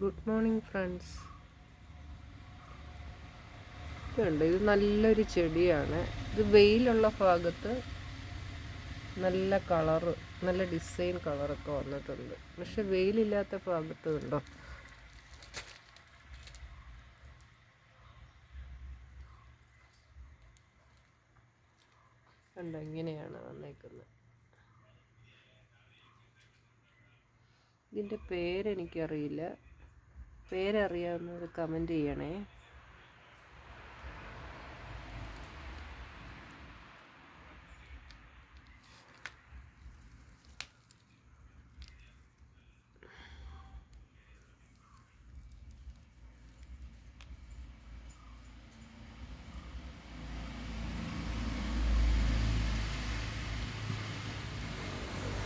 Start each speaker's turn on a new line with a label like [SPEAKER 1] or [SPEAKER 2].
[SPEAKER 1] Good morning friends. ഇതുണ്ട്, ഇത് നല്ലൊരു ചെടിയാണ്. ഇത് വെയിലുള്ള ഭാഗത്ത് നല്ല കളറ്, നല്ല ഡിസൈൻ കളറൊക്കെ വന്നിട്ടുണ്ട്. പക്ഷെ വെയിലില്ലാത്ത ഭാഗത്ത് ഉണ്ടോ, കണ്ടോ, ഇങ്ങനെയാണ് വന്നേക്കുന്നത്. ഇതിൻ്റെ പേരെനിക്കറിയില്ല, പേരറിയാവുന്നവർ കമൻറ്റ് ചെയ്യണേ.